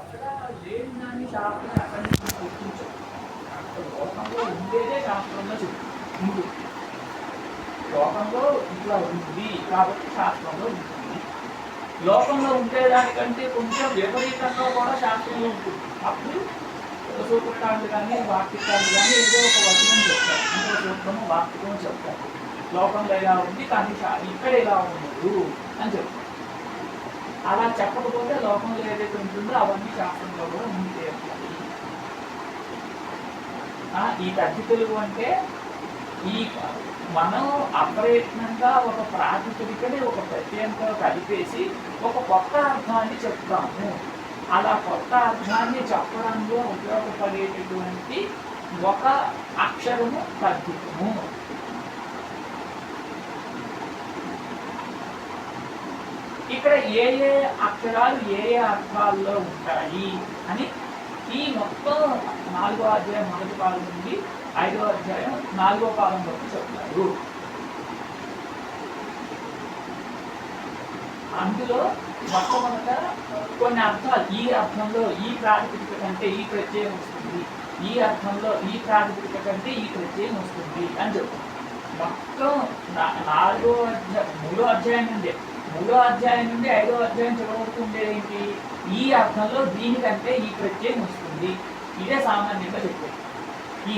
అక్కడ లేని దాన్ని శాస్త్రం అక్కడి నుంచి గుర్తించదు. అక్కడ లోకంలో ఉండేదే శాస్త్రంలో చెప్తుంది. లోకంలో ఇట్లా ఉంది కాబట్టి శాస్త్రంలో ఉంటుంది. లోకంలో ఉండేదానికంటే కొంచెం విపరీతంగా కూడా శాస్త్రంలో ఉంటుంది. అప్పుడు సూత్రకారులు కానీ వాక్యకారులు కానీ ఏదో ఒక వచనం చెప్తారు, ఇంకో సూత్రము వాక్యం చెప్తారు. లోకంలో ఇలా ఉంది కానీ ఇక్కడ ఇలా ఉండదు అని చెప్తారు. అలా చెప్పకపోతే లోకంలో ఏదైతే ఉంటుందో అవన్నీ శాస్త్రంలో కూడా ముందు చేస్తాయి. ఈ తగ్గి తెలుగు అంటే ఈ మనం అప్రయత్నంగా ఒక ప్రాతిపదికని ఒక ప్రత్యయంతో కలిపేసి ఒక కొత్త అర్థాన్ని చెప్తాము. అలా కొత్త అర్థాన్ని చెప్పడంలో ఉపయోగపడేటటువంటి ఒక అక్షరము తగ్గితము. ఇక్కడ ఏ ఏ అక్షరాలు ఏ ఏ అర్థాల్లో ఉంటాయి అని ఈ మొత్తం 4వ అధ్యాయం మొదటి పాదం నుండి 5వ అధ్యాయం 4వ పాదం వరకు చెప్తారు. అందులో మొట్టమొదట కొన్ని అర్థాలు ఈ అర్థంలో ఈ ప్రాతిపదిక కంటే ఈ ప్రత్యయం వస్తుంది, ఈ అర్థంలో ఈ ప్రాతిపదిక కంటే ఈ ప్రత్యయం వస్తుంది అని చెప్తారు. మొత్తం 3వ అధ్యాయం నుండి 5వ అధ్యాయం చదవకుండా ఏంటి, ఈ అర్థంలో దీనికంటే ఈ ప్రత్యయం వస్తుంది. ఇదే సామాన్యంగా చెప్పేది. ఈ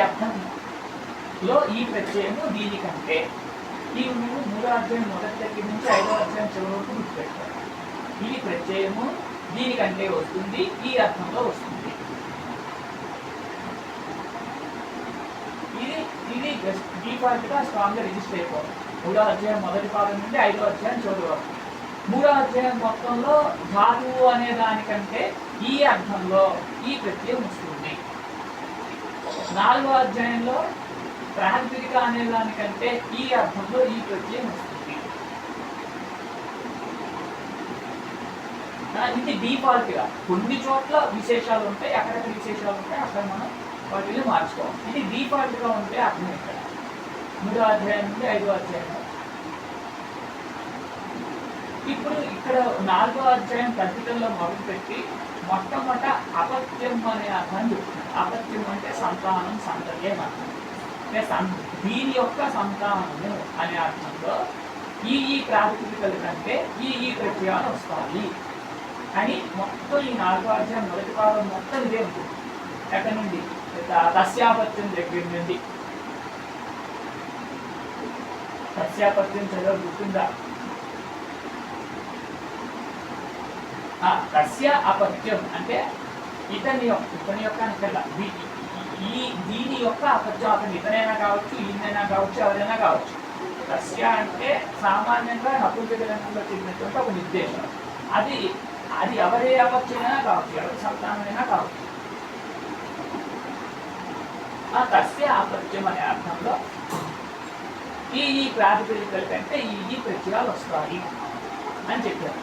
అర్థంలో ఈ ప్రత్యయము దీనికంటే. ఈ 3వ అధ్యాయం మొదటి దగ్గర నుంచి 5వ అధ్యాయం చివరి వరకు గుర్తుపెట్టారు. ఈ ప్రత్యయము దీనికంటే వస్తుంది, ఈ అర్థంలో వస్తుంది. ఇది డిఫాల్ట్గా స్ట్రాంగ్గా రిజిస్టర్ అయిపోవాలి. 3వ అధ్యాయం మొదటి పాదం నుండి 5వ అధ్యాయం చివరి వరకు. 3వ అధ్యాయం మొత్తంలో ధాతువు అనే దానికంటే ఈ అర్థంలో ఈ ప్రత్యయం వస్తుంది. 4వ అధ్యాయంలో ప్రాతిపదిక అనే దానికంటే ఈ అర్థంలో ఈ ప్రత్యయం వస్తుంది. ఇది డిఫాల్ట్గా. కొన్ని చోట్ల విశేషాలు ఉంటాయి, అక్కడక్కడ విశేషాలు ఉంటాయి, అక్కడ మనం వాటిని మార్చుకోవాలి. ఇది డిఫాల్ట్గా ఉంటే అర్థం ఇక్కడ 3వ అధ్యాయం నుండి 5వ అధ్యాయం. ఇప్పుడు ఇక్కడ 4వ అధ్యాయం తగ్గితల్లో మొదలుపెట్టి మొట్టమొదట అపత్యం అనే అర్థాన్ని చెప్తుంది. అపత్యం అంటే సంతానం, సంతతి అని అర్థం. దీని యొక్క సంతానము అనే అర్థంలో ఈ ప్రాతిపదికల కంటే ఈ ప్రత్యయాలు వస్తాయి అని మొత్తం ఈ 4వ అధ్యాయం మొదటి పాదం మొత్తం ఇదే ఉంటుంది. ఎక్కడి నుండి తస్యాపత్యం దగ్గర నుండి. తస్యాపత్యం చదవ గుర్తుందా? తస్య అపత్యం అంటే ఇతని యొక్క దీని యొక్క అపత్యం. అతను ఇతనైనా కావచ్చు, ఈయనైనా కావచ్చు, ఎవరైనా కావచ్చు. తస్య అంటే సామాన్యంగా నపుంసకలింగంలో చెప్పినటువంటి ఒక నిర్దేశం. అది ఎవరి అపత్యమైనా కావచ్చు, ఎవరి సంతానమైనా కావచ్చు. తస్య అపత్యం అనే అర్థంలో ఈ ప్రాతిపదికల కంటే ఈ ప్రత్యయాలు వస్తాయి అని చెప్పారు.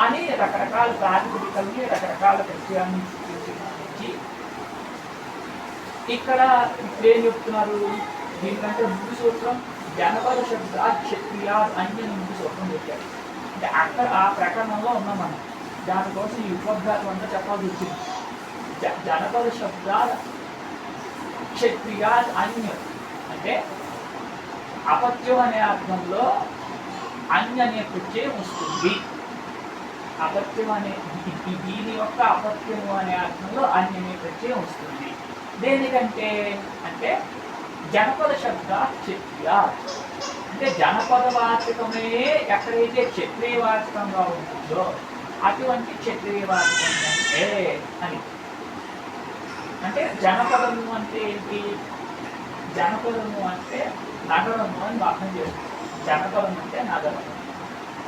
అని రకరకాల ప్రాతిపదికల్ని రకరకాల ప్రత్యయాన్ని చూపించి ఇక్కడ ఇప్పుడేం చెప్తున్నారు, దీనికంటే ముందు సూత్రం జనపద శబ్ద క్షత్రియ అన్యని ముందు సూత్రం చెప్పారు. అంటే అక్కడ ఆ ప్రకరణంలో ఉన్నాం మనం. దానికోసం ఈ ఉపద్ఘాతం అంతా చెప్పాల్సి వచ్చింది. జనపద శబ్ద క్షత్రియ అన్య అంటే అపత్యం అనే అర్థంలో అన్య అనే ప్రత్యయం వస్తుంది. అపత్యం అనే దీని యొక్క అపత్యము అనే అర్థంలో అన్య అనే ప్రత్యయం వస్తుంది. దేనికంటే అంటే జనపద శబ్ద క్షత్రియ అంటే జనపద వాచకమే ఎక్కడైతే క్షత్రియ వాచకంగా ఉంటుందో అటువంటి క్షత్రియ వాచకం అని. అంటే జనపదము అంటే ఏంటి? జనపదము అంటే నగరము అని అర్థం చేస్తుంది. జనపదం అంటే నగరం.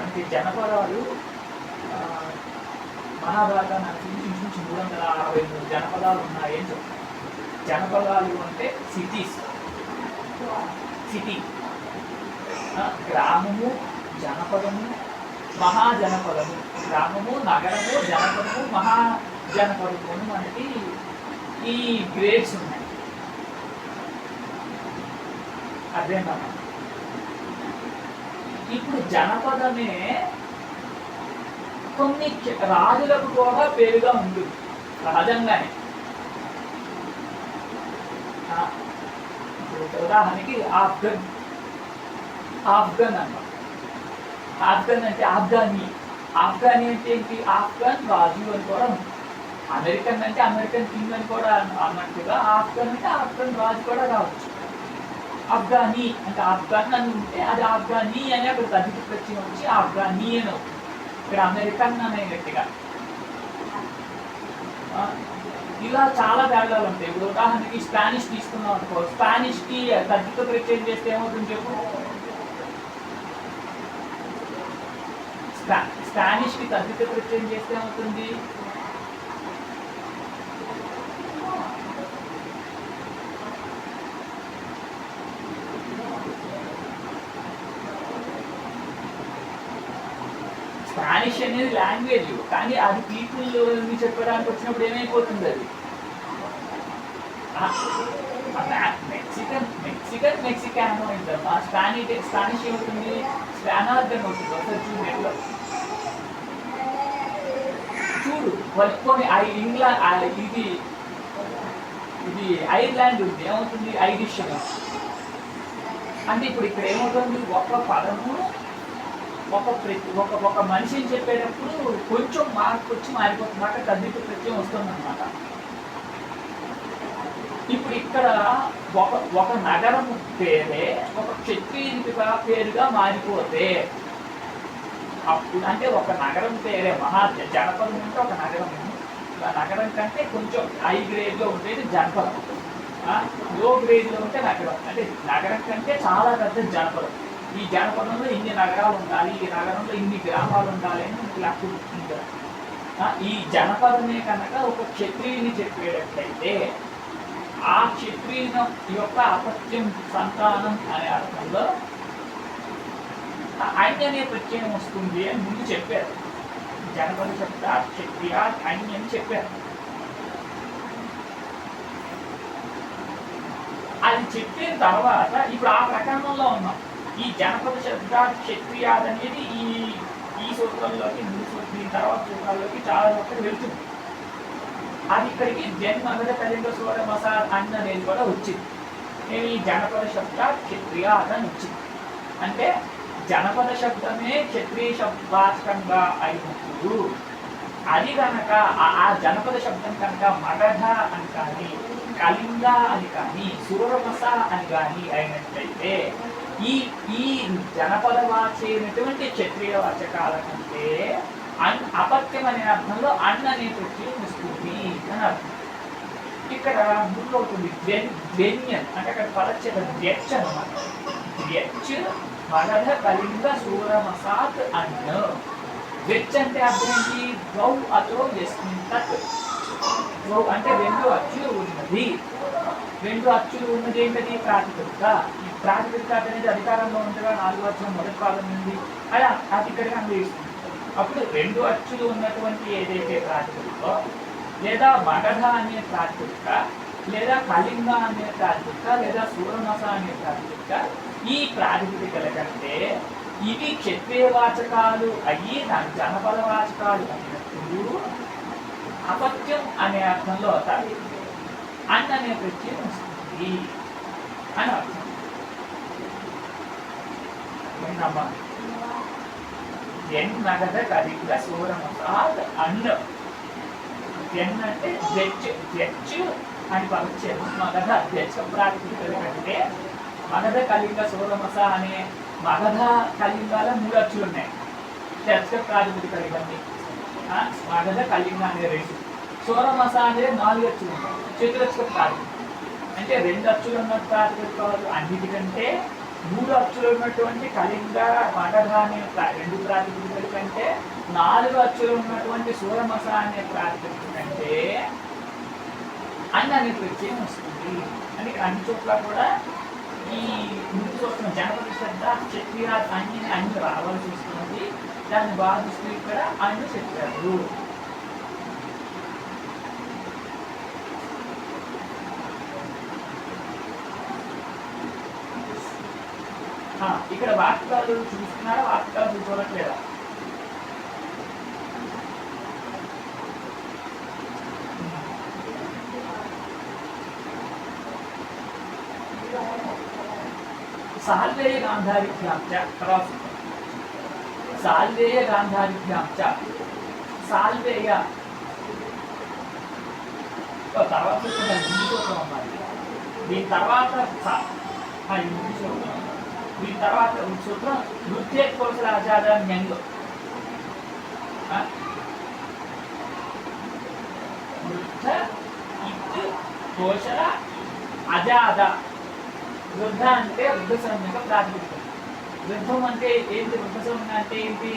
అంటే జనపదాలు మహాభారతాన్ని అనుసరించి 363 జనపదాలు ఉన్నాయని చెప్తారు. జనపదాలు అంటే సిటీస్. సిటీ, గ్రామము, జనపదము, మహాజనపదము. గ్రామము, నగరము, జనపదము, మహాజనపదము అని మనకి ఈ గ్రేడ్స్ ఉన్నాయి. అదేనా? ఇప్పుడు జనపదమే కొన్ని రాజులకు కూడా పేరుగా ఉంటుంది సహజంగానే. ఉదాహరణకి ఆఫ్ఘన్ అన్నమాట. ఆఫ్ఘన్ అంటే ఆఫ్ఘానీ. ఆఫ్ఘానీ అంటే ఏంటి? ఆఫ్ఘన్ రాజు అని కూడా ఉంటుంది. అమెరికన్ అంటే అమెరికన్ కింగ్ అని కూడా అన్నట్టుగా ఆఫ్ఘన్ అంటే ఆఫ్ఘన్ రాజు కూడా రావచ్చు. ఆఫ్ఘానీ అంటే ఆఫ్ఘన్ అని ఉంటే అది ఆఫ్ఘానీ అని అక్కడ తగ్గిత ప్రత్యయం వచ్చి ఆఫ్ఘానీ అని అవుతుంది. ఇక్కడ అమెరికన్ అనేటట్టుగా ఇలా చాలా తేడాలు ఉంటాయి. ఇప్పుడు ఉదాహరణకి స్పానిష్ తీసుకున్నాం అనుకో, స్పానిష్కి తగ్గిత ప్రత్యయం చేస్తే ఏమవుతుంది చెప్పు? స్పానిష్కి తగ్గిత ప్రత్యయం చేస్తే ఏమవుతుంది? స్పానిష్ అనేది లాంగ్వేజ్, కానీ అది పీపుల్ చెప్పడానికి వచ్చినప్పుడు ఏమైపోతుంది? అది మెక్సికానో అంటారు. స్పానిష్ ఏమవుతుంది? స్పానార్గన్ అవుతుంది. ఒకసారి చూడు ఎట్లా చూడు. పట్టుకొని ఇది ఐర్లాండ్ ఉంది, ఏమవుతుంది? ఐరిష్ అంటే ఇప్పుడు ఇక్కడ ఏమవుతుంది? ఒక పదము ఒక మనిషిని చెప్పేటప్పుడు కొంచెం మార్పు వచ్చి మారిపోతుంది మాట, తగ్గిత ప్రత్యయం వస్తుందన్నమాట. ఇప్పుడు ఇక్కడ ఒక నగరం పేరే ఒక క్షత్రియునికి పేరుగా మారిపోతే అప్పుడు అంటే ఒక నగరం పేరే జనపదం అంటే ఒక నగరం, నగరం కంటే కొంచెం హై గ్రేడ్లో ఉండేది జనపదం, లో గ్రేడ్లో ఉంటే నగరం. అంటే నగరం కంటే చాలా పెద్ద జనపదం. ఈ జనపదంలో ఇన్ని నగరాలు ఉండాలి, ఈ నగరంలో ఇన్ని గ్రామాలు ఉండాలి అని లెక్క ఉంటారు. ఈ జనపదమే కనుక ఒక క్షత్రియుని చెప్పేటట్లయితే ఆ క్షత్రియుని యొక్క అపత్యం సంతానం అనే అర్థంలో అన్య అనే ప్రత్యయం వస్తుంది అని ముందు చెప్పారు. జనపద శబ్ద క్షత్రియ అన్య అని చెప్పారు. అది చెప్పిన తర్వాత ఇప్పుడు ఆ ప్రకరణంలో ఉన్నాం. ఈ జనపద శబ్ద క్షత్రియాద్ అనేది ఈ సూత్రంలోకి దీని తర్వాత సూత్రాల్లోకి చాలా చోట్ల వెళ్తుంది. అది ఇక్కడికి మగధ కళింగ సూర మసాద్ అన్న అనేది కూడా వచ్చింది. నేను ఈ జనపద శబ్ద క్షత్రియాద్ అని వచ్చింది. అంటే జనపద శబ్దమే క్షత్రియ శబ్దాచకంగా అయినప్పుడు అది కనుక ఆ జనపద శబ్దం కనుక మగధ అని కానీ కళింగ అని కానీ సూరమస అని కానీ అయినట్లయితే ఈ జనపద వాచైనటువంటి క్షత్రియ వాచకాల కంటే అపత్యం అనే అర్థంలో అన్న అనే ప్రత్యయం వస్తుంది అని అర్థం. ఇక్కడ ముందు అవుతుంది ద్వెన్యన్ అంటే అక్కడ పదచ్ఛేదం ద్యచ్ అన్నమాట. ద్యచ్ మగధ కళింగ సూరమసాత్ అన్న. ద్వెచ్ అంటే అర్థం ఏంటి? ద్వౌ అతో యస్మిన్ తత్. ద్వౌ అంటే రెండు అచ్చులు ఉన్నది. రెండు అచ్చులు ఉన్నది ఏంటది? ప్రాతిపదిక. ఈ ప్రాతిపదిక అనేది అధికారంలో ఉండగా 4వ అక్షరం మొదటి పాదం ఉంది, అలా అది ఇక్కడికి అన్వయిస్తుంది. అప్పుడు రెండు అచ్చులు ఉన్నటువంటి ఏదైతే ప్రాతిపదికో, లేదా మగధ అనే ప్రాతిపదిక, లేదా కళింగ అనే ప్రాతిపదిక, లేదా సూరమస అనే ప్రాతిపదిక, ఈ ప్రాతిపదికల కంటే ఇవి క్షత్రియవాచకాలు అయ్యి దాని జనపదవాచకాలు అయినప్పుడు అపత్యం అనే అర్థంలో అవుతాయి. అన్న అనే ప్రత్యయం వస్తుంది అని అర్థం. మగధ కళింగ సూరమసాద్ అన్న. అంటే జడ్జ్ అని పదచ్చేది. మగధ జడ్జ్ ప్రాతిపదికల కంటే మగధ కళింగ సూరమస అనే మగధ కళింగాల 3 అచ్చులు ఉన్నాయి. జడ్జ్ ప్రాతిపదికలు ఇవన్నీ. మగధ కళింగ అనే 2, సూరమస అనేది 4 అచ్చులు ఉన్నాయి. చతురస్ర ప్రాతిపదిక అంటే 2 అచ్చులు ఉన్న ప్రాతిపదికలు అన్నిటికంటే 3 అచ్చులు ఉన్నటువంటి కళింగ మగధ అనే 2 ప్రాతిపదికల కంటే 4 అచ్చులు ఉన్నటువంటి సూరమస అనే ప్రాతిపదిక కంటే అన్న అనే ప్రత్యయం వస్తుంది. అని అన్ని చోట్ల కూడా ఈ ముందు చోట్ల జనపద శబ్ద క్షత్రియ అన్ని రావాల్సి వస్తుంది. దాన్ని బాధిస్తూ ఇక్కడ అన్ని చెప్పారు. ఇక్కడ వాక్యాలు చూస్తున్నారా? వాక్యాలు చూడట్లేదా? సాల్వేయ గాంధారిభ్యాం చ తర్వాత సాల్వేయ గాంధారిభ్యాం చ సాల్వేయ తర్వాత ముందు సూత్రం అన్నమాట. దీని తర్వాత దీని తర్వాత సూత్రం నృత్య కోసల ఆజాద న్యంగ్ వృద్ధ ఇత్ కోశల అజాద. వృద్ధ అంటే వృద్ధ సంజ్ఞక ప్రాతినిధ్యం. వృద్ధం అంటే ఏంటి? వృద్ధ సంజ్ఞ అంటే ఏంటి?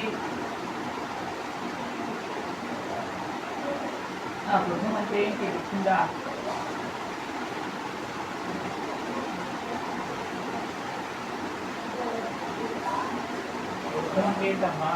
వృద్ధం అంటే ఏంటి గుర్తుందా? వృద్ధం అంటే ఏంటమ్మా?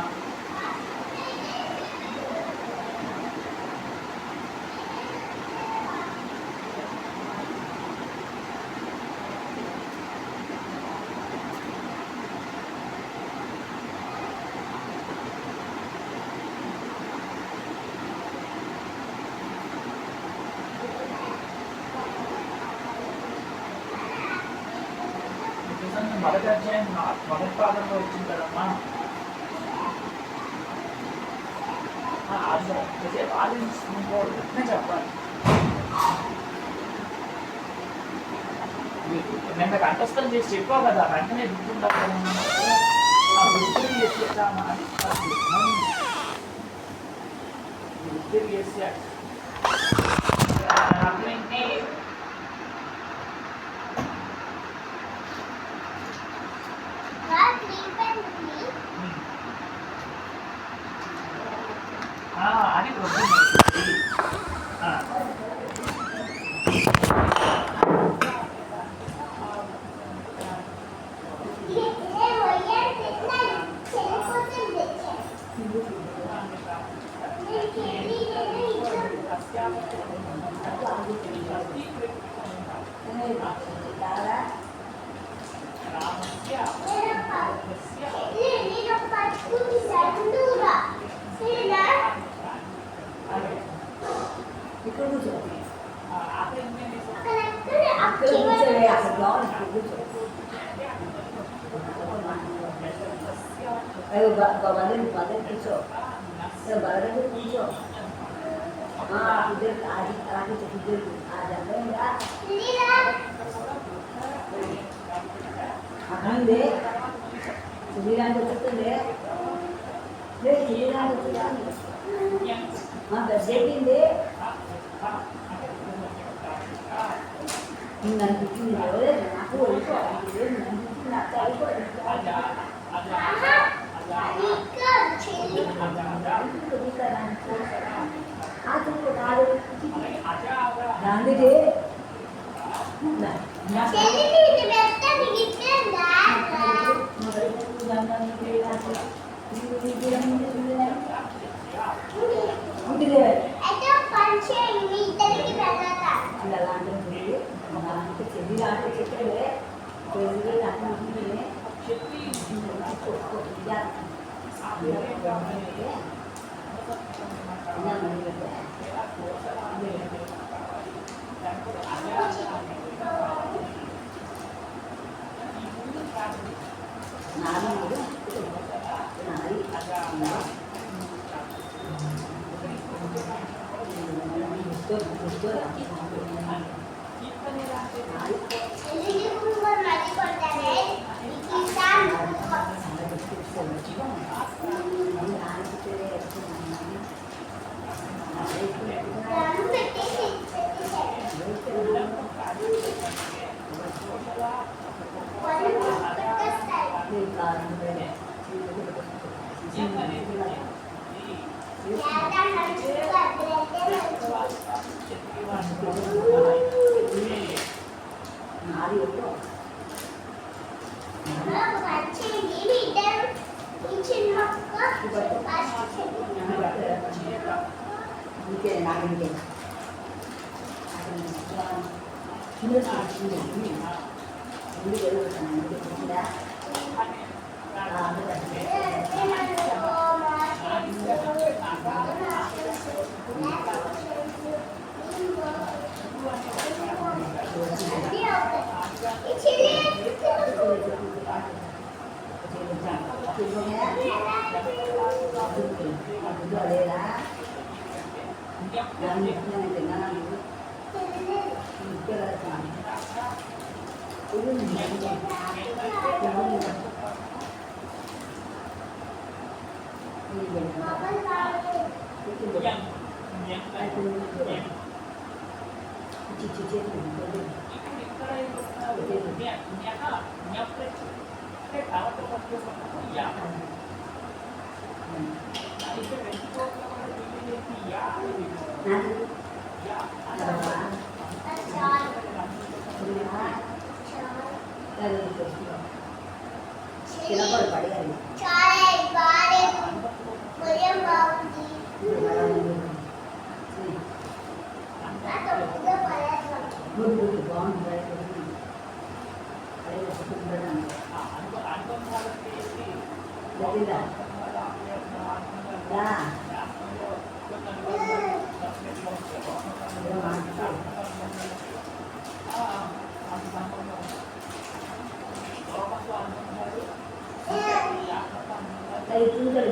మొదటి అధ్యాయం మొదటి పాదంలో వచ్చింది కదమ్మా. ఆలోచించుకుంటే చెప్పాలి. నిన్న కంఠస్థం చేసి చెప్పావు కదా, వెంటనే గుర్తుండాలి. అది వృద్ధం. Badan కూర్చో, badan కూర్చో. ఇద్దరు అది అలాగే ఇద్దరు అక్కడే సునీరానికి వచ్చేస్తుందే సునీరానికి వచ్చేదాన్ని గడ్డెట్టింది నన్ను పుట్టింది నాకు నన్ను నాకు దానికి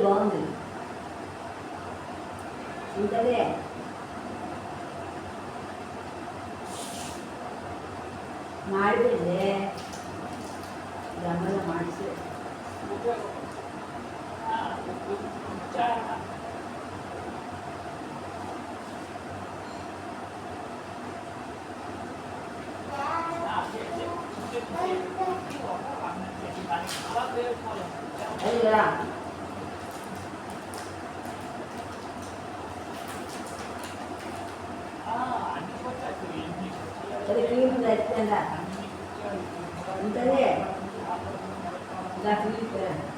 బాగుంది ఇంతలే ಮಾಡಿಬಿಡ್ದೆ ಗಮನ ಮಾಡಿಸಿ ಅಲ್ಲ అది క్రీమ్ తెచ్చిందా ఉంటది ఇలా క్రీమ్ ఉంటది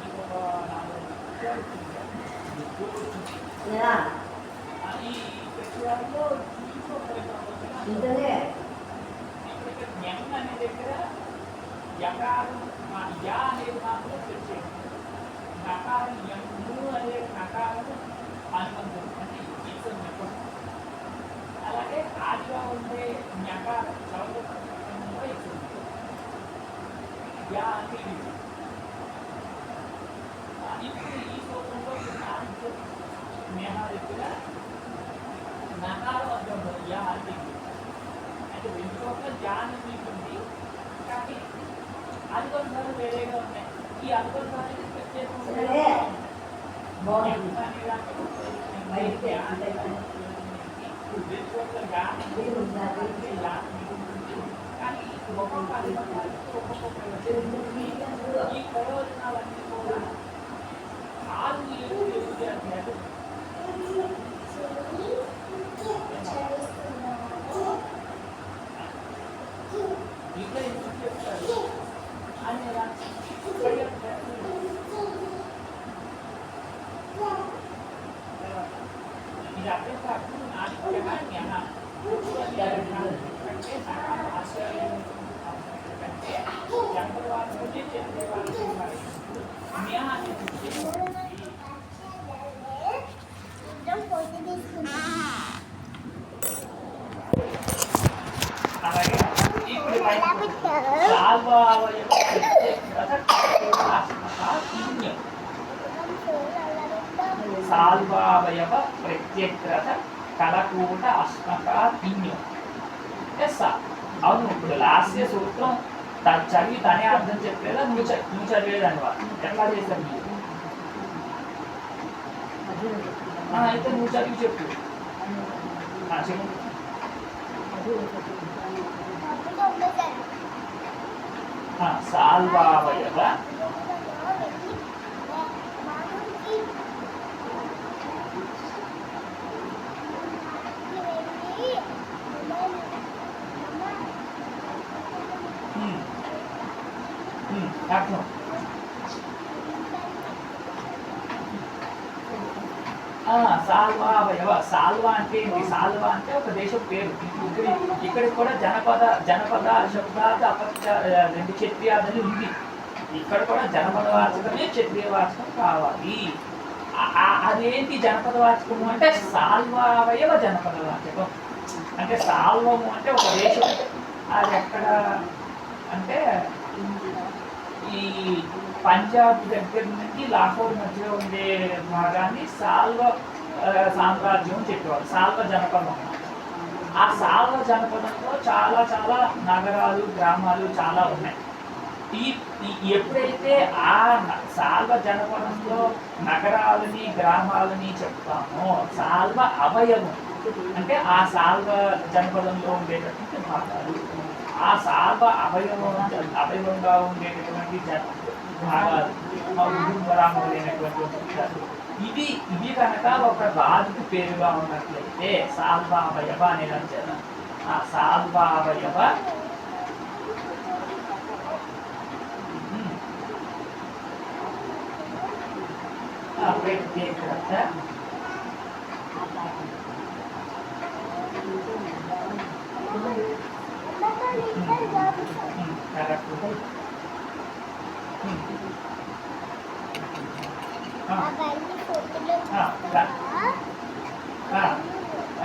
అలాగే ఆదిగా ఉండే జ్ఞాకారం చౌక యా అంటే ఇప్పుడు ఈ శ్లోకంలో నేహా దగ్గర నకారం వద్ద ఉంటుంది యా అంటే అంటే రెండు చోట్ల జ్ఞానం ఉంటుంది కానీ అనుబంధాలు వేరేగా ఉన్నాయి ఈ అనుబంధానికి ప్రత్యేకంగా కానీ ఒక్కొక్క ఈ ప్రయోజనాలన్నీ కూడా 6-7 అధ్యాయాలు ఇక్కడ ఎందుకు చెప్తారు అని ఇది అర్థం కాదు నాన్న సాల్వావయవ ప్రత్యగ్రత కలకూట అస్మకాతిన్యం ఎస్ అవును ఇప్పుడు లాస్య సూత్రం చదివి తనే అర్థం చెప్పలేదా నువ్వు చదివేదాన్ని వాళ్ళు ఎట్లా చేశారు మీరు అయితే నువ్వు చదివి చెప్పు సాల్వావయవ అర్థం సాల్వావయవ సాల్వా అంటే ఏంటి సాల్వా అంటే ఒక దేశం పేరు ఇక్కడికి కూడా జనపద శబ్దార్థ అపత్య రెండు క్షత్రియాదని ఉంది ఇక్కడ కూడా జనపద వాచకమే క్షత్రియ వాచకం కావాలి అదేంటి జనపద వాచకము అంటే సాల్వావయవ జనపద వాచకం అంటే సాల్వము అంటే ఒక దేశం అది ఎక్కడ అంటే ఈ పంజాబ్ దగ్గర నుంచి లాహోర్ మధ్యలో ఉండే భాగాన్ని సాల్వ సామ్రాజ్యం అని చెప్పేవారు. సాల్వ జనపదం. ఆ సాల్వ జనపదంలో చాలా చాలా నగరాలు గ్రామాలు చాలా ఉన్నాయి. ఎప్పుడైతే ఆ సాల్వ జనపదంలో నగరాలని గ్రామాలని చెప్తామో సాల్వ అవయవం అంటే ఆ సాల్వ జనపదంలో ఉండేటటువంటి భాగాలు, ఆ సాల్వ అవయవంగా ఉండేటటువంటి భాగాలు మొదలైనటువంటి ఇది కనుక ఒక రాజుకి పేరుగా ఉన్నట్లయితే సాల్వావయవ అనేది అంటారు. ఆ సాల్వావయవ ప్రత్యేకత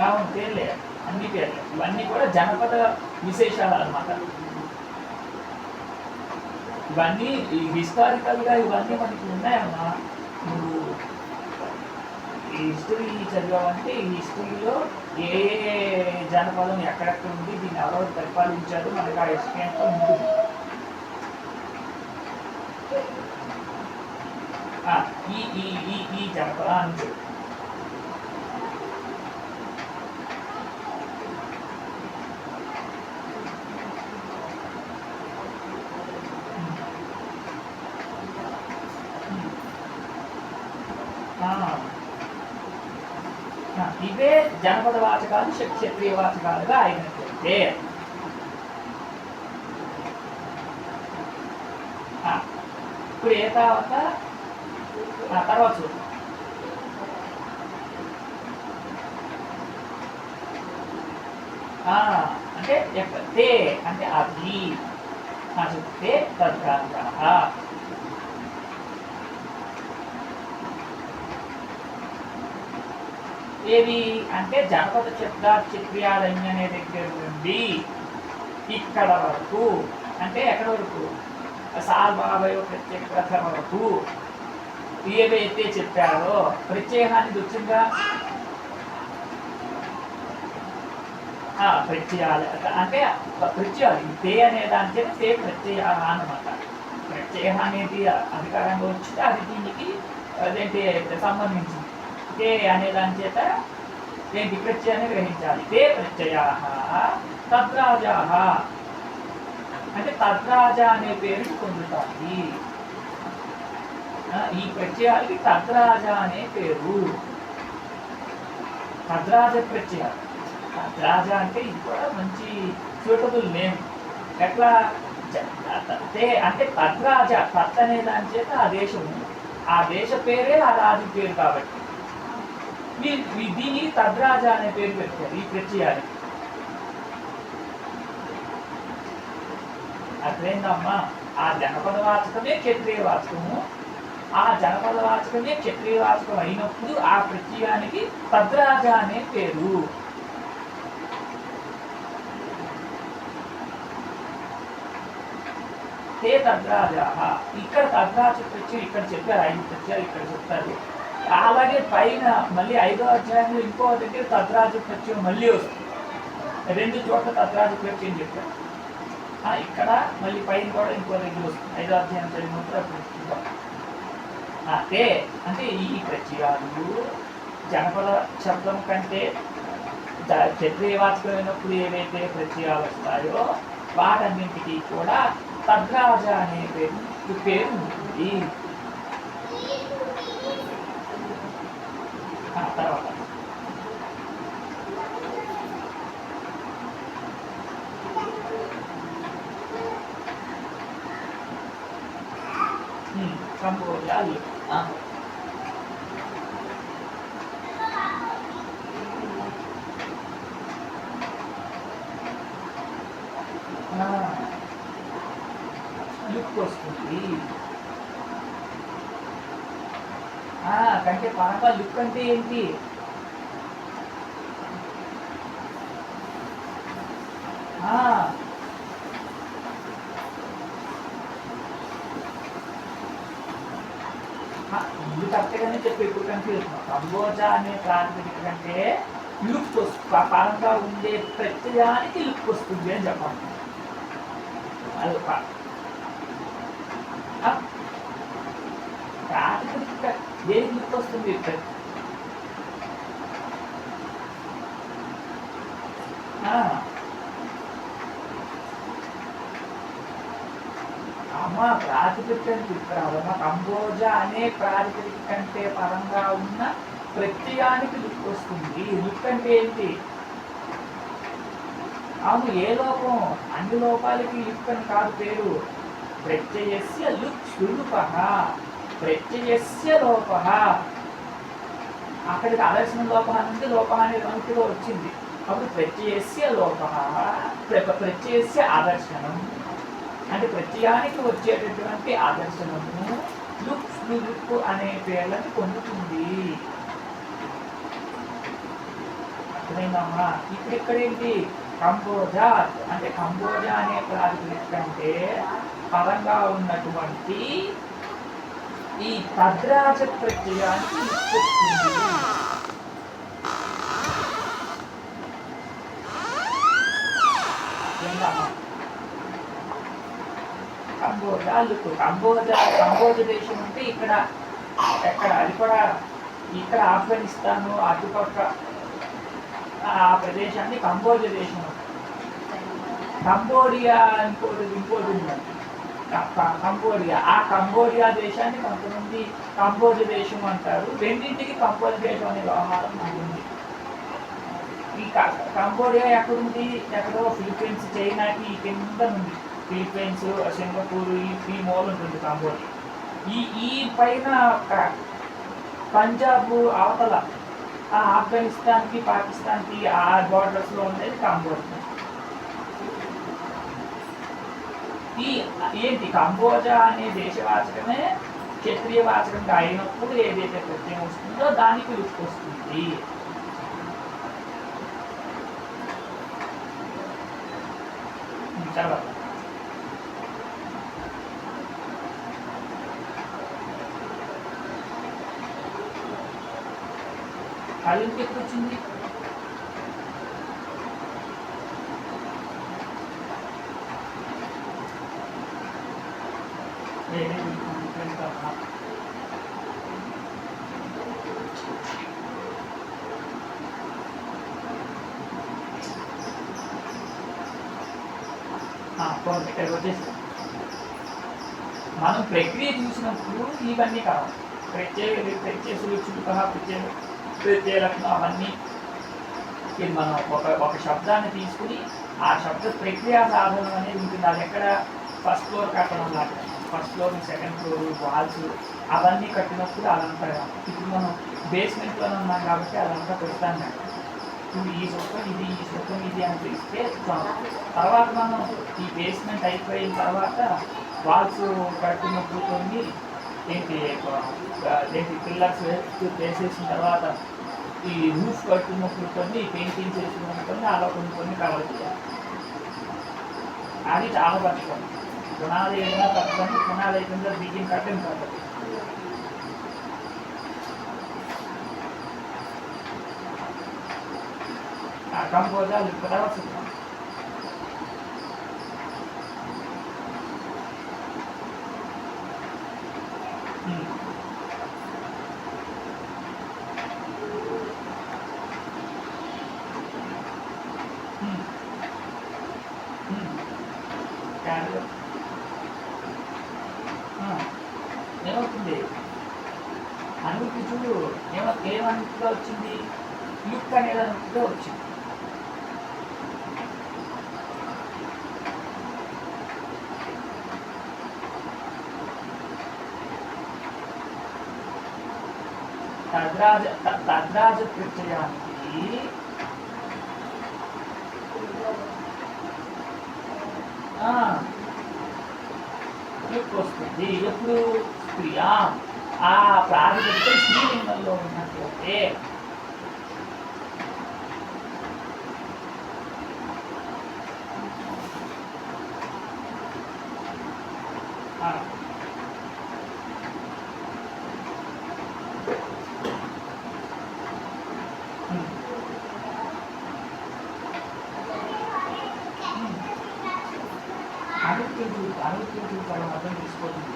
అవును పేర్లే, అన్ని పేర్లే. ఇవన్నీ కూడా జనపద విశేషాలు అన్నమాట. ఇవన్నీ హిస్టారికల్గా ఇవన్నీ మనకి ఉన్నాయమ్మా. నువ్వు ఈ హిస్టరీ చదివామంటే ఈ హిస్టరీలో ఏ జనపదం ఎక్కడెక్కడ ఉంది, దీన్ని ఎవరు పరిపాలించారు మనకు ఆ హిస్టరీ అంతా ఉంటుంది. ఈ జనపదాన్ని ఇవే జనపద వాచకాలు క్షత్రియ వాచకాలుగా అయినట్లయితే ఇప్పుడు ఏ తర్వాత చూద్దాం. అంటే తే అంటే అది చెప్తే తద్గాంగః. ఏవి అంటే జనపద క్షత్రియారణ్య అనే దగ్గర నుండి ఇక్కడ వరకు, అంటే ఎక్కడ వరకు సాల్వావయవ ప్రత్యేకత వరకు ఏవైతే చెప్పారో ప్రత్యయాన్ని వచ్చిందా ప్రత్యయాలు అంటే ప్రత్యయాలు తే అనే దాని చేత తే ప్రత్యయ అన్నమాట. ప్రత్యయ అనేది అధికారంగా వచ్చింది, అది దీనికి అదేంటి సంబంధించింది. తే అనే దాని చేత ఏంటి ప్రత్యయాన్ని గ్రహించాలి. తే ప్రత్యయా తద్రాజా అంటే తద్రాజా అనే పేరుని పొందుతాయి. ఈ ప్రత్యయాలకి తద్రాజ అనే పేరు. తద్రాజ ప్రత్యయాలు. తద్రాజ అంటే ఇది కూడా మంచి సూటబుల్ నేమ్. ఎట్లా అంటే తద్రాజ, తత్ అనే దాని చేత ఆ దేశము, ఆ దేశ పేరే ఆ రాజు పేరు కాబట్టి దీనికి తద్రాజ అనే పేరు పెట్టారు ఈ ప్రత్యయానికి. అర్థమైందమ్మా? ఆ జనపద వాచకమే క్షత్రియ వాచకము. ఆ జనపద వాచకమే క్షత్రియ వాచకం అయినప్పుడు ఆ ప్రత్యయానికి తద్రాజ అనే పేరు. తే తద్రాజా. ఇక్కడ తద్రాజ ప్రత్యయం ఇక్కడ చెప్పారు, 5 ప్రత్యయాలు ఇక్కడ చెప్తారు. అలాగే పైన మళ్ళీ 5వ అధ్యాయంలో ఇంకో దగ్గర తద్రాజ ప్రత్యయం మళ్ళీ వస్తుంది. 2 చోట్ల తద్రాజ ప్రత్యయం చెప్పారు. ఇక్కడ మళ్ళీ పైన కూడా ఇంకో దగ్గర వస్తుంది. 5వ అధ్యాయం చదివినప్పుడు తే అంటే ఈ ప్రత్యయాలు జనపద శబ్దం కంటే క్షత్రియ వాచకమైనప్పుడు ఏవైతే ప్రత్యయాలు వస్తాయో వాటన్నింటికీ కూడా తద్రాజ అనే పేరు ఉంటుంది. తర్వాత కంబోడియాలు లుక్ వస్తుంది. కంటే పాప లుక్ అంటే ఏంటి? కన్ఫ్యూజన్. కంబోజా అనే ప్రాతిపదిక కంటే లుక్ పరంగా ఉండే ప్రత్యయానికి లుక్ వస్తుంది అని చెప్పాలి. అది ప్రాతిపదిక దేనికి లుక్ వస్తుంది? అమ్మ ప్రాతిపదిక తీసుకురావమ్మ. కంబోజా అనే ప్రాతిపదిక కంటే పరంగా ఉన్న ప్రత్యయానికి లుక్ వస్తుంది. లుక్ అంటే ఏంటి? అవును, ఏ లోపం? అన్ని లోపాలకి లుక్ అని కాదు పేరు. ప్రత్యయస్య లుక్ స్వరూపః, ప్రత్యయస్య లోపః. అక్కడికి ఆదర్శన లోపం నుండి లోపం అనే రంగులో వచ్చింది. అప్పుడు ప్రత్యయస్య లోపః, ప్రత్యయస్య ఆదర్శనం అంటే ప్రత్యయానికి వచ్చేటటువంటి ఆదర్శనము లుక్ అనే పేర్లను పొందుతుంది. అర్థమైందమ్మా? ఇక్కడేంటి? కంబోజా అంటే కంబోజా అనే ప్రాతిపదిక కంటే పరంగా ఉన్నటువంటి ఈ తద్రాజ ప్రత్యయానికి వస్తుంది. కంబోజా లుక్. కంబోజ దేశం అంటే ఇక్కడ ఎక్కడ? అది కూడా ఇక్కడ ఆఫ్ఘనిస్తాను అటుపక్క ఆ ప్రదేశాన్ని కంబోజ దేశం. కంబోడియా ఇంకోటి ఉందండి, కంబోడియా. ఆ కంబోడియా దేశాన్ని కొంతమంది కంబోజ దేశం అంటారు. రెండింటికి కంబోజ దేశం అనే వ్యవహారం ఉంటుంది. ఈ కంబోడియా ఎక్కడుంది? ఎక్కడో ఫిలిప్పీన్స్, చైనాకి కింద ఉంది. ఫిలిప్పీన్స్, సింగపూర్ ఈ మూల ఉంటుంది కంబోడియా. ఈ పైన పంజాబ్ అవతల ఆఫ్ఘనిస్తాన్కి, పాకిస్తాన్కి ఆ బార్డర్స్లో ఉండేది కంబోడియా. ఏంటి? కంబోజా అనే దేశవాచకమే క్షత్రియ వాచకంగా అయినప్పుడు ఏదైతే ప్రత్యయం వస్తుందో దానికి లుక్ వస్తుంది. తర్వాత కాలింపు ఎప్పుడు వచ్చింది? వచ్చేసి మనం ప్రక్రియ చూసినప్పుడు ఇవన్నీ కావాలి. ప్రత్యయ సులుచుక ప్రత్యయ లక్షణం అవన్నీ మనం ఒక శబ్దాన్ని తీసుకుని ఆ శబ్ద ప్రక్రియ సాధనం అనేది ఉంటుంది. అది ఎక్కడ? ఫస్ట్ ఫ్లోర్ కట్టడం లాగా, first floor, second floor, walls అవన్నీ కట్టినప్పుడు అదంతా. ఇప్పుడు మనం బేస్మెంట్లోనే ఉన్నాం కాబట్టి అదంతా పెడతాం. ఇప్పుడు ఈ సూత్రం ఇది, ఈ సూత్రం ఇది అని తెలిస్తే తర్వాత మనం ఈ బేస్మెంట్ అయిపోయిన తర్వాత వాల్స్ కట్టినప్పుడు కొన్ని ఏంటి పిల్లర్స్ వేసేసిన తర్వాత ఈ రూఫ్ కట్టినప్పుడు కొన్ని పెయింటింగ్స్ వేసుకున్న కొన్ని అలా కొన్ని కవర్ చేయాలి. అది చాలా కష్టం. పునాది ఏదైనా కట్టడం, పునాది అయిపోయిందో బిగిన్ కట్టడం పద్ధతి. కంబోజా తర్వాత చూద్దాం. ఏమవుతుంది? అనుభూతి చూడు, ఏమనుభూతిగా వచ్చింది? లుక్ అనేది అనుభూతిగా వచ్చింది. తద్రాజ ప్రత్యయానికి లుక్ వస్తుంది. ఎప్పుడు? స్త్రీయా ఆ ప్రాతిపదిక స్త్రీలింగంలో ఉన్నట్లయితే అనుకూలించు చాలా అర్థం తీసుకోతుంది.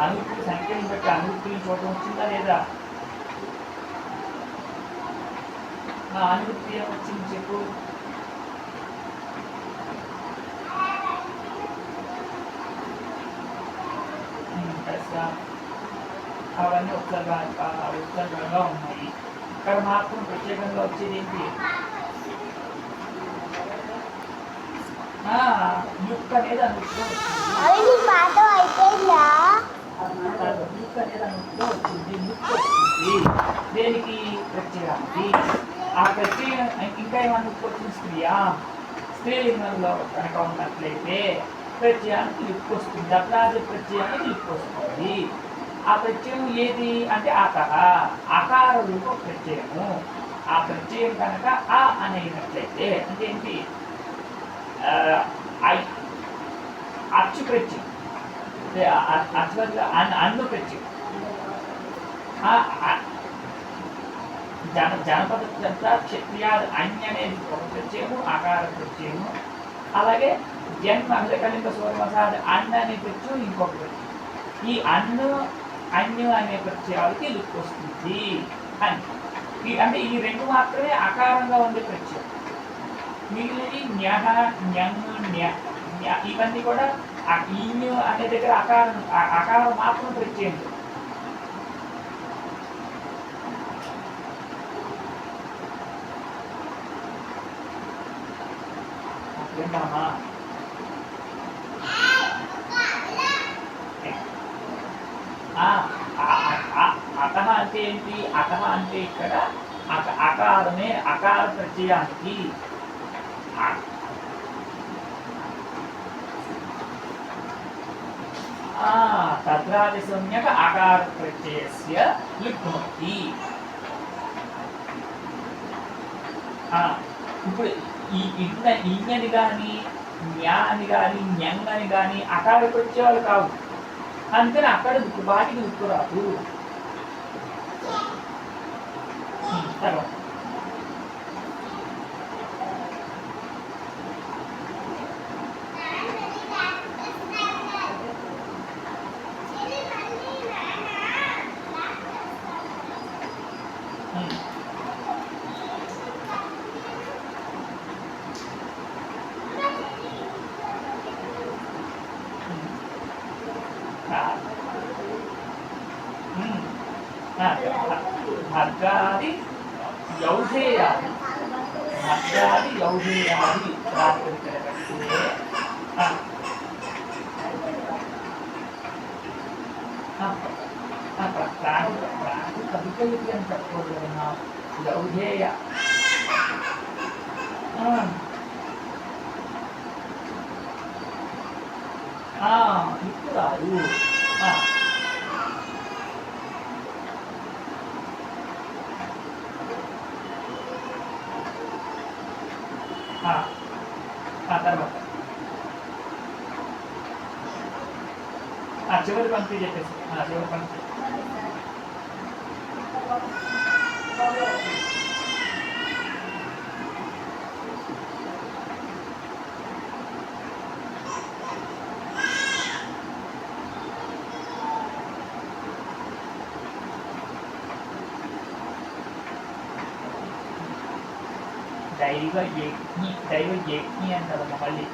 అనుకూలి సంఖ్యను బట్టి అనుకూలి చూడటం వచ్చిందా లేదా? అనుభూతి ఏమొచ్చింది చెప్పు. అవన్నీ ఉత్సర్గంగా ఉన్నాయి. ఇక్కడ మాత్రం ప్రత్యేకంగా వచ్చేది ఏంటి? యుక్ అనేది అనుభూతిలో వచ్చింది. యుక్ అనేది అనుభూతిలో వచ్చింది. యుక్ వచ్చింది దేనికి? ప్రత్యయానికి. ఆ ప్రత్యయం ఇంకా ఏమన్నా వచ్చింది? స్త్రీలింగంలో కనుక ఉన్నట్లయితే ప్రత్యయానికి లిప్ వస్తుంది. అపరాధ ప్రత్యయానికి లిప్ వస్తుంది. ఆ ప్రత్యయం ఏది అంటే ఆకార రూప ప్రత్యయము. ఆ ప్రత్యయం కనుక ఆ అనేటట్లయితే అంటే ఏంటి? అచ్చు ప్రత్యయం, అన్ను ప్రత్యయం. జనపద క్షత్రియాలు అన్య అనేది ఒక ప్రత్యయము, ఆకార ప్రత్యయము. అలాగే జన్మ అభికలింగ సూర్యమసాది అన్న అనే ప్రత్యయం ఇంకొక ప్రత్యయం. ఈ అన్ను అనే ప్రత్యయాలకి లుక్ వస్తుంది అని. అంటే ఈ రెండు మాత్రమే ఆకారంగా ఉండే ప్రత్యయం. మిగిలినవి న్యహ, న్యంగ్, ఇవన్నీ కూడా ఈన్యు అనే దగ్గర ఆకారం మాత్రం ప్రత్యయం. విన్నామా? అతహ అంటే ఏంటి? అతహ అంటే ఇక్కడ అకారమే, అకార ప్రత్యయానికి తద్రాది సంజ్ఞక ఆకార ప్రత్యయస్య లిప్నోతి. ఇప్పుడు ఈయని కానీ న్యా అని కానీ న్యంగ్ అని కానీ అకార ప్రత్యయాలు కావు. అందుకని అక్కడ వాటికి దుక్కు రాదు. తర్వాత భద్రాది యౌధేయాది, భద్రాది యౌధేయాది కవికలిపి అని చెప్పుకోగలన్నా యౌధేయ ఇప్పుడు రాదు. తర్వాత చివరి పంక్తి చెప్పేసి చివరి పంక్తి దైవ యజ్ఞి అంటారమ్మ. మళ్ళీ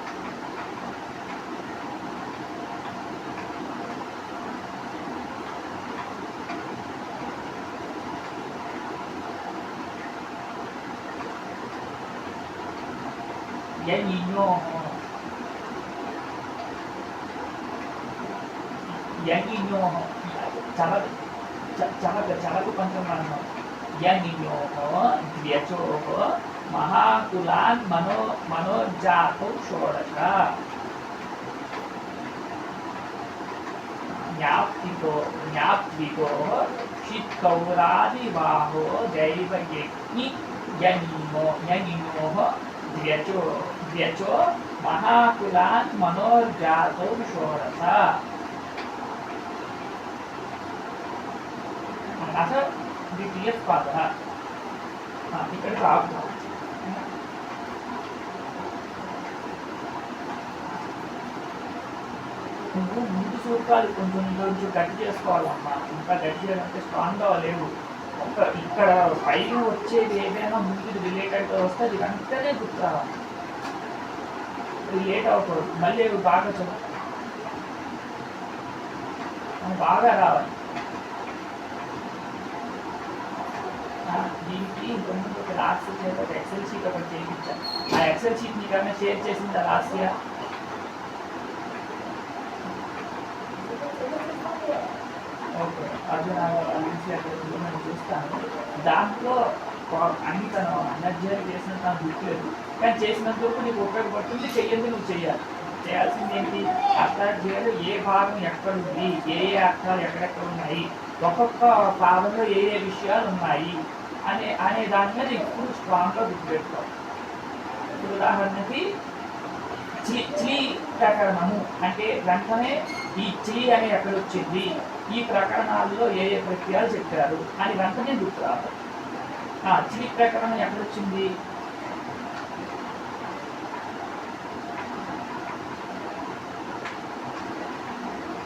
చలకు పంచమానం ద్వ్యచోః మహాకులాన్ మనోజాతౌ షోడశ. జ్ఞాప్తికో జ్ఞాప్తికో షిత్కౌరాదివాహో దైవయజ్ఞి జ్ఞనిమో ద్వ్యచో ద్వ్యచో మహాకులాన్ మనోర్జాతౌ షోడశ. అస ద్వితీయ పద ఇక్కడ రాకుండా నువ్వు ముందు సూత్రాలు కొంచెం కొంచెం గట్టి చేసుకోవాలమ్మా. ఇంకా గట్టి చేయాలంటే స్ట్రాంగ్గా లేవు. ఇక్కడ పైన వచ్చేది ఏదైనా ముందుకు రిలేటెడ్గా వస్తే అది వెంటనే గుర్తు రావాలి. అది లేట్ అవ్వకూడదు. మళ్ళీ బాగా చదువు బాగా రావాలి. దీనికి ఇంకొంచెం ఒక లాస్ట్ ఒక ఎక్సెల్ షీట్ ఒకటి చేయించాను. ఆ ఎక్సెల్ షీట్ నీకన్నా షేర్ చేసిందా లాస్ట్ ఇయర్? ఓకే, అది నేను చూస్తాను. దాంట్లో అన్ని తను అనర్జీ చేసిన తను గుర్తులేదు, కానీ చేసినంత వరకు నీకు ఉపయోగపడుతుంది. చెయ్యండి, నువ్వు చెయ్యాలి. చేయాల్సింది ఏంటి? అర్థాధ్యాయులు ఏ భాగం ఎక్కడుంది, ఏ అర్థాలు ఎక్కడెక్కడ ఉన్నాయి, ఒక్కొక్క భాగంలో ఏ విషయాలు ఉన్నాయి అనే దాని మీద ఇప్పుడు స్ట్రాంగ్గా గుర్తుపెట్టుకోవాలి. ఇప్పుడు ఉదాహరణకి చి ప్రకరణము అంటే వెంటనే ఈ చి అని ఎక్కడ వచ్చింది, ఈ ప్రకరణాల్లో ఏ ప్రక్రియలు చెప్పారు అని వెంటనే గుర్తు రావాలి. చి ప్రకరణం ఎక్కడొచ్చింది?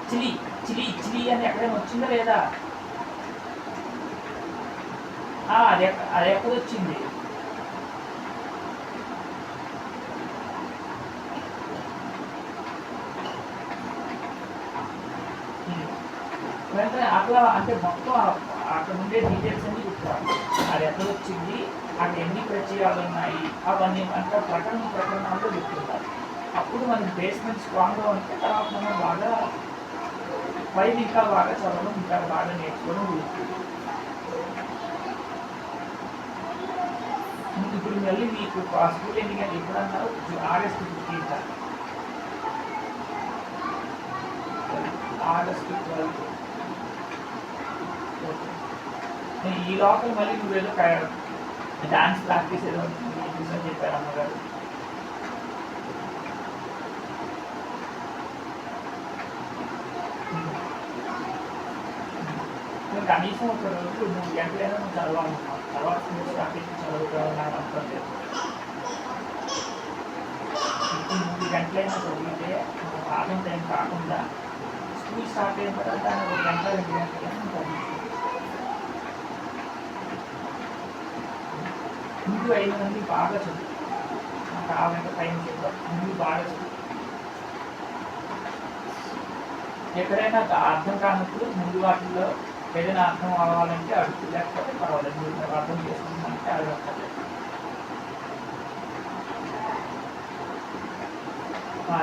చిలి చిలి చిలి అని ఎక్కడైనా వచ్చిందా లేదా? అది ఎక్కడొచ్చింది? వెంటనే అట్లా అంటే మొత్తం అక్కడ ఉండే డీటెయిల్స్ అన్ని గుర్తురావాలి. అది ఎక్కడ వచ్చింది, అక్కడ ఎన్ని ప్రత్యయాలు ఉన్నాయి, అవన్నీ అంటే ప్రకరణాల్లో గుర్తుంటారు. అప్పుడు మనకి బేస్మెంట్ స్ట్రాంగ్గా ఉంటే తర్వాత మనం బాగా పైన ఇంకా బాగా చదవడం, ఇంకా బాగా నేర్చుకోవడం గుర్తుంది. ఇప్పుడు మళ్ళీ మీకు స్కూల్ ఎందుకంటే ఎప్పుడన్నారు? August 15th, August 12th. ఈ లోపల మళ్ళీ నువ్వేదో డాన్స్ ప్రాక్టీస్ ఏదో చెప్పారు అమ్మగారు. కనీసం ఒక రోజు 3 గంటలైనా నువ్వు చదవాలనుకున్నావు. తర్వాత నువ్వు ప్రాక్టీస్ చదువుతావు నాకు అర్థం లేదు. ఇప్పుడు 3 గంటలైనా చదివితే పాఠం టైం కాకుండా స్కూల్ స్టార్ట్ అయిన తర్వాత దాన్ని 1 గంట 2 గంటలైనా చదివి ముందు 5 మంది బాగా చదువు. నాకు కావాలంటే టైం చేద్దాం. ముందు బాగా చదువు. ఎక్కడైనా అర్థం కానప్పుడు ముందు వాటిల్లో ఏదైనా అర్థం అవ్వాలంటే అడుగు, లేకపోతే పర్వాలేదు. మీరు అర్థం చేసుకుంటామంటే అడగక్కర్లేదు.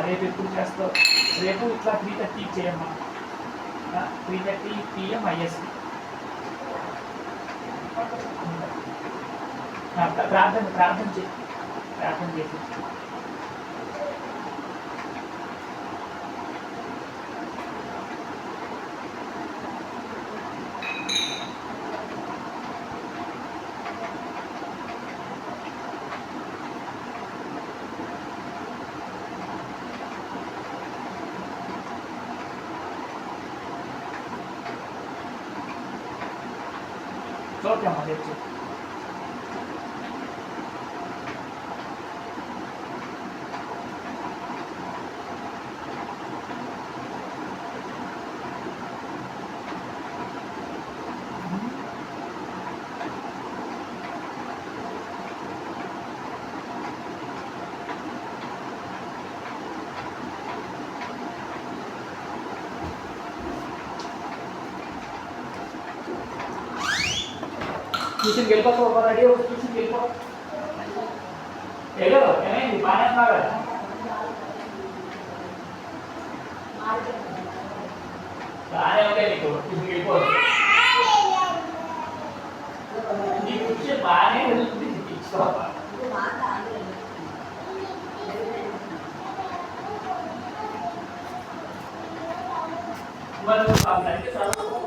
రేపు ఎప్పుడు చేస్తావు? రేపు ఇట్లా 3:30 చేయమ్మా. 3:30 PM ISC. ప్రార్థన చేసి చూద్దామా తెచ్చు. ట్యూషన్కి వెళ్ళిపోతావు, ఒక రెడీ అవుతుంది. ట్యూషన్కి వెళ్ళిపో. వెళ్ళు, ఏమైంది? బాగానే ఉన్నా కదా? బాగానే ఉంటే నీకు ట్యూషన్కి వెళ్ళిపోదు. నీ ట్యూషన్ బాగానే వెళ్తుంది. ఇచ్చుకోవాలి. మరి నువ్వు ఆ గంట చదవకు,